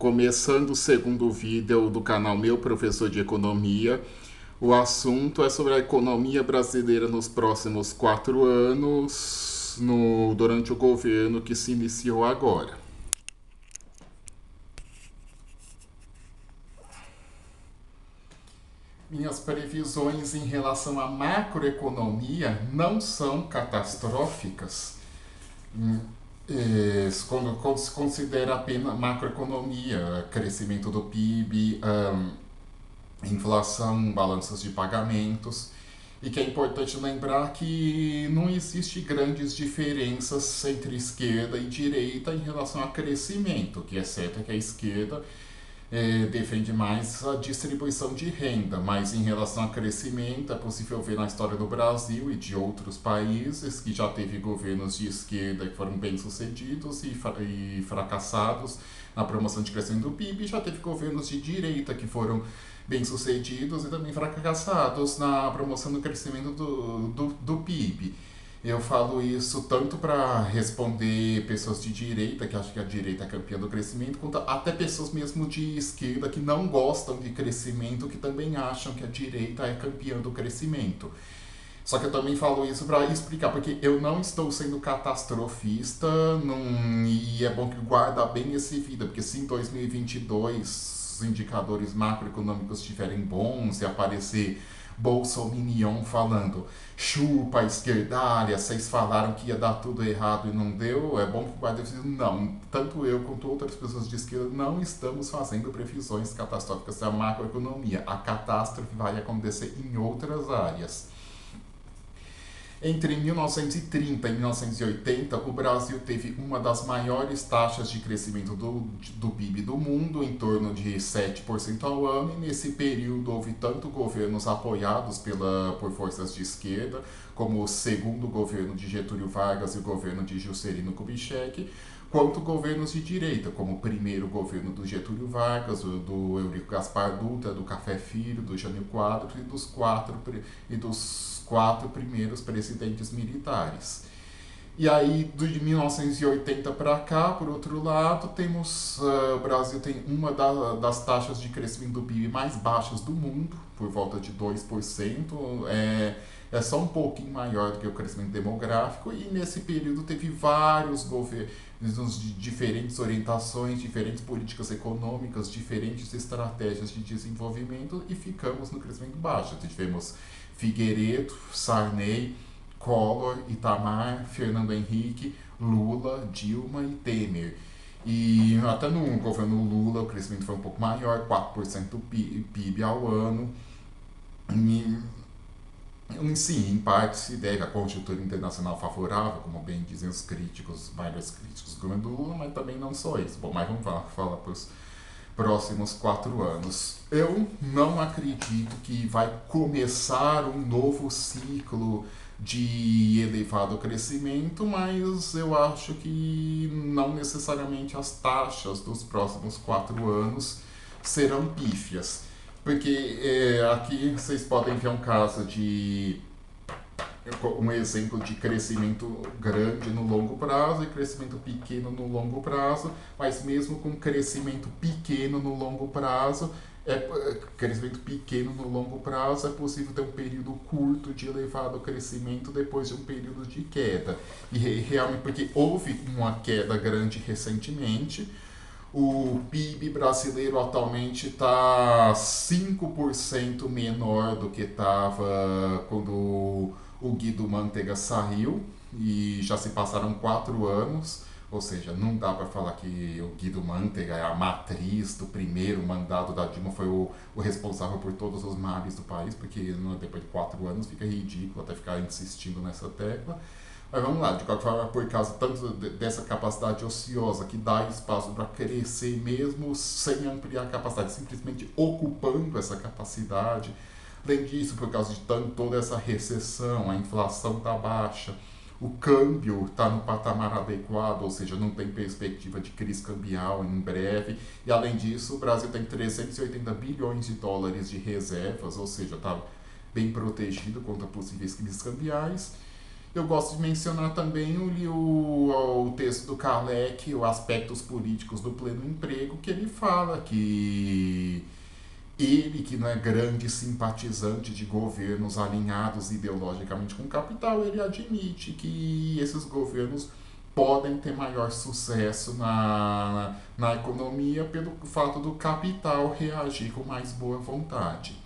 Começando o segundo vídeo do canal Meu Professor de Economia. O assunto é sobre a economia brasileira nos próximos 4 anos, durante o governo que se iniciou agora. Minhas previsões em relação à macroeconomia não são catastróficas. Quando se considera apenas macroeconomia, crescimento do PIB, inflação, balanços de pagamentos, e que é importante lembrar que não existe grandes diferenças entre esquerda e direita em relação a crescimento. O que é certo é que a esquerda defende mais a distribuição de renda, mas em relação a crescimento é possível ver na história do Brasil e de outros países que já teve governos de esquerda que foram bem-sucedidos e fracassados na promoção de crescimento do PIB, e já teve governos de direita que foram bem-sucedidos e também fracassados na promoção do crescimento do PIB. Eu falo isso tanto para responder pessoas de direita, que acham que a direita é campeã do crescimento, quanto até pessoas mesmo de esquerda que não gostam de crescimento, que também acham que a direita é campeã do crescimento. Só que eu também falo isso para explicar, porque eu não estou sendo catastrofista, e é bom que guarda bem esse vídeo, porque se em 2022 os indicadores macroeconômicos estiverem bons e aparecer Bolsominion falando chupa a esquerdalha, vocês falaram que ia dar tudo errado e não deu, é bom que guarde esse vídeo. Não, tanto eu quanto outras pessoas de esquerda não estamos fazendo previsões catastróficas da macroeconomia. A catástrofe vai acontecer em outras áreas. Entre 1930 e 1980, o Brasil teve uma das maiores taxas de crescimento do PIB do mundo, em torno de 7% ao ano, e nesse período houve tanto governos apoiados por forças de esquerda, como o segundo governo de Getúlio Vargas e o governo de Juscelino Kubitschek, quanto governos de direita, como o primeiro governo do Getúlio Vargas, do Eurico Gaspar Dutra, do Café Filho, do Jânio Quadros e dos quatro primeiros presidentes militares. E aí, de 1980 para cá, por outro lado, o Brasil tem uma das taxas de crescimento do PIB mais baixas do mundo, por volta de 2%. É só um pouquinho maior do que o crescimento demográfico, e nesse período teve vários governos de diferentes orientações, diferentes políticas econômicas, diferentes estratégias de desenvolvimento, e ficamos no crescimento baixo. Tivemos Figueiredo, Sarney, Collor, Itamar, Fernando Henrique, Lula, Dilma e Temer. E até no governo Lula o crescimento foi um pouco maior, 4% do PIB ao ano. Sim, em parte se deve à conjuntura internacional favorável, como bem dizem os maiores críticos do governo do Lula, mas também não só isso. Bom, mas vamos falar para os próximos 4 anos. Eu não acredito que vai começar um novo ciclo de elevado crescimento, mas eu acho que não necessariamente as taxas dos próximos 4 anos serão pífias. Porque aqui vocês podem ver um exemplo de crescimento grande no longo prazo e crescimento pequeno no longo prazo, mas mesmo com crescimento pequeno no longo prazo, é possível ter um período curto de elevado crescimento depois de um período de queda. E realmente, porque houve uma queda grande recentemente. O PIB brasileiro atualmente está 5% menor do que estava quando o Guido Mantega saiu, e já se passaram 4 anos, ou seja, não dá para falar que o Guido Mantega é a matriz do primeiro mandato da Dilma, foi o responsável por todos os males do país, porque depois de 4 anos fica ridículo até ficar insistindo nessa tecla. Mas vamos lá, de qualquer forma, por causa tanto dessa capacidade ociosa que dá espaço para crescer mesmo sem ampliar a capacidade, simplesmente ocupando essa capacidade. Além disso, por causa de toda essa recessão, a inflação está baixa, o câmbio está no patamar adequado, ou seja, não tem perspectiva de crise cambial em breve. E além disso, o Brasil tem 380 bilhões de dólares de reservas, ou seja, está bem protegido contra possíveis crises cambiais. Eu gosto de mencionar também o texto do Kahlek, o Aspectos Políticos do Pleno Emprego, que ele fala que ele, que não é grande simpatizante de governos alinhados ideologicamente com o capital, ele admite que esses governos podem ter maior sucesso na economia pelo fato do capital reagir com mais boa vontade.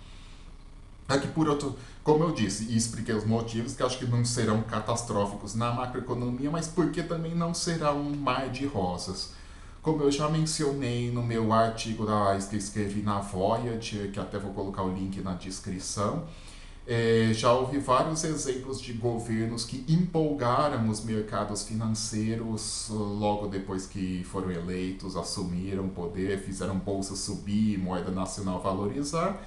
Aqui por outro, como eu disse, e expliquei os motivos que acho que não serão catastróficos na macroeconomia, mas porque também não será um mar de rosas. Como eu já mencionei no meu artigo que escrevi na Voyage, que até vou colocar o link na descrição, já houve vários exemplos de governos que empolgaram os mercados financeiros logo depois que foram eleitos, assumiram o poder, fizeram bolsa subir, moeda nacional valorizar,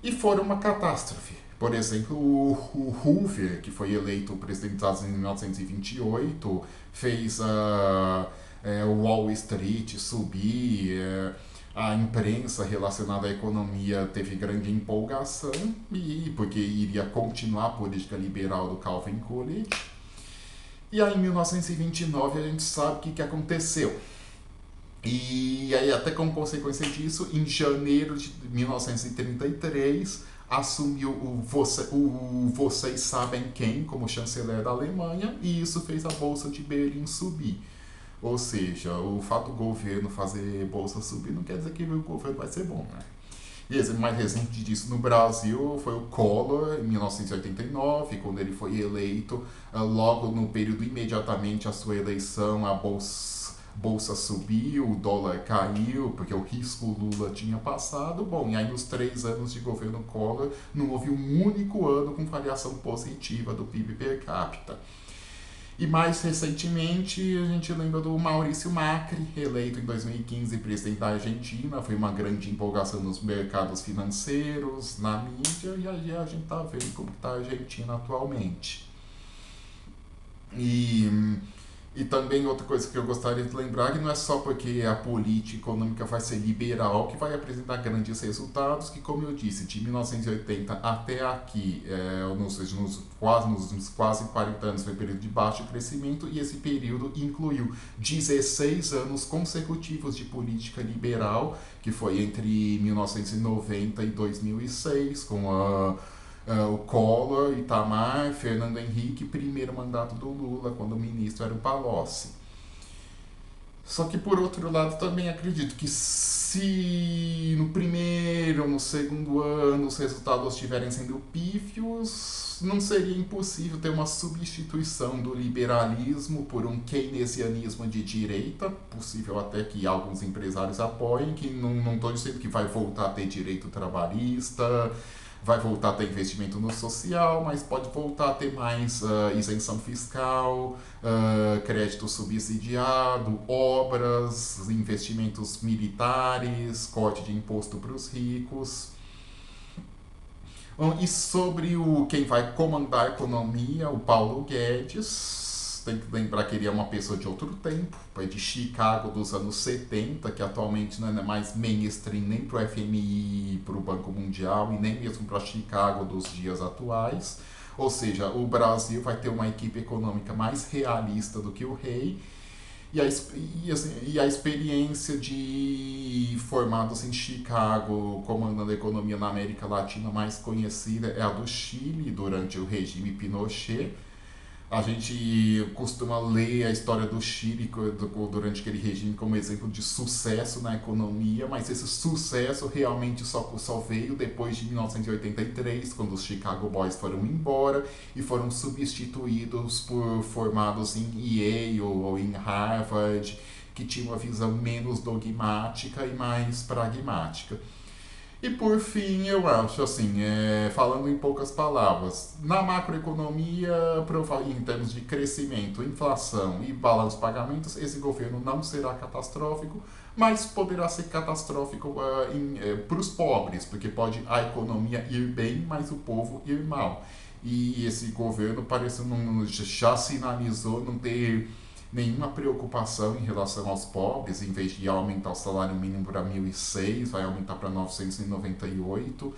e foram uma catástrofe. Por exemplo, o Hoover, que foi eleito presidente dos Estados Unidos em 1928, fez o Wall Street subir, a imprensa relacionada à economia teve grande empolgação, porque iria continuar a política liberal do Calvin Coolidge. E aí, em 1929, a gente sabe o que aconteceu. E aí, até como consequência disso, em janeiro de 1933, assumiu vocês sabem quem como chanceler da Alemanha, e isso fez a Bolsa de Berlim subir. Ou seja, o fato do governo fazer bolsa subir não quer dizer que o governo vai ser bom, né? E exemplo mais recente disso no Brasil foi o Collor, em 1989, quando ele foi eleito. Logo no período imediatamente à sua eleição, a bolsa subiu, o dólar caiu, porque o risco Lula tinha passado. Bom, e aí nos 3 anos de governo Collor, não houve um único ano com variação positiva do PIB per capita. E mais recentemente, a gente lembra do Maurício Macri, eleito em 2015 presidente da Argentina. Foi uma grande empolgação nos mercados financeiros, na mídia, e aí a gente está vendo como está a Argentina atualmente. E também outra coisa que eu gostaria de lembrar, que não é só porque a política econômica vai ser liberal que vai apresentar grandes resultados, que como eu disse, de 1980 até aqui, nos quase 40 anos foi um período de baixo crescimento, e esse período incluiu 16 anos consecutivos de política liberal, que foi entre 1990 e 2006, com o Collor, Itamar, Fernando Henrique, primeiro mandato do Lula, quando o ministro era o Palocci. Só que, por outro lado, também acredito que se no primeiro ou no segundo ano os resultados estiverem sendo pífios, não seria impossível ter uma substituição do liberalismo por um keynesianismo de direita, possível até que alguns empresários apoiem, que não estou dizendo que vai voltar a ter direito trabalhista, vai voltar a ter investimento no social, mas pode voltar a ter mais isenção fiscal, crédito subsidiado, obras, investimentos militares, corte de imposto para os ricos. E sobre quem vai comandar a economia, o Paulo Guedes. Tem que lembrar que ele é uma pessoa de outro tempo, é de Chicago dos anos 70, que atualmente não é mais mainstream nem para o FMI e para o Banco Mundial, e nem mesmo para Chicago dos dias atuais. Ou seja, o Brasil vai ter uma equipe econômica mais realista do que o rei, e a experiência de formados em Chicago comandando a economia na América Latina mais conhecida é a do Chile, durante o regime Pinochet. A gente costuma ler a história do Chile durante aquele regime como exemplo de sucesso na economia, mas esse sucesso realmente só veio depois de 1983, quando os Chicago Boys foram embora e foram substituídos por formados em Yale ou em Harvard, que tinham uma visão menos dogmática e mais pragmática. E por fim, eu acho assim, falando em poucas palavras, na macroeconomia, em termos de crescimento, inflação e balanço de pagamentos, esse governo não será catastrófico, mas poderá ser catastrófico para os pobres, porque pode a economia ir bem, mas o povo ir mal. E esse governo já sinalizou não ter nenhuma preocupação em relação aos pobres. Em vez de aumentar o salário mínimo para 1.006, vai aumentar para 998.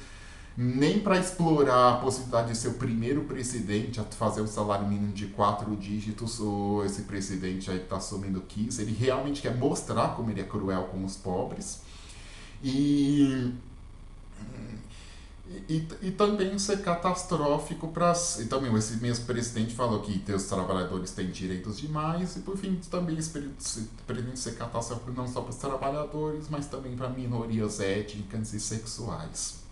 nem para explorar a possibilidade de ser o primeiro presidente a fazer o salário mínimo de 4 dígitos, ou esse presidente aí que está assumindo quis. Ele realmente quer mostrar como ele é cruel com os pobres. E e também ser catastrófico para. E também esse mesmo presidente falou que os trabalhadores têm direitos demais, e por fim também esse pretende ser catastrófico não só para os trabalhadores, mas também para minorias étnicas e sexuais.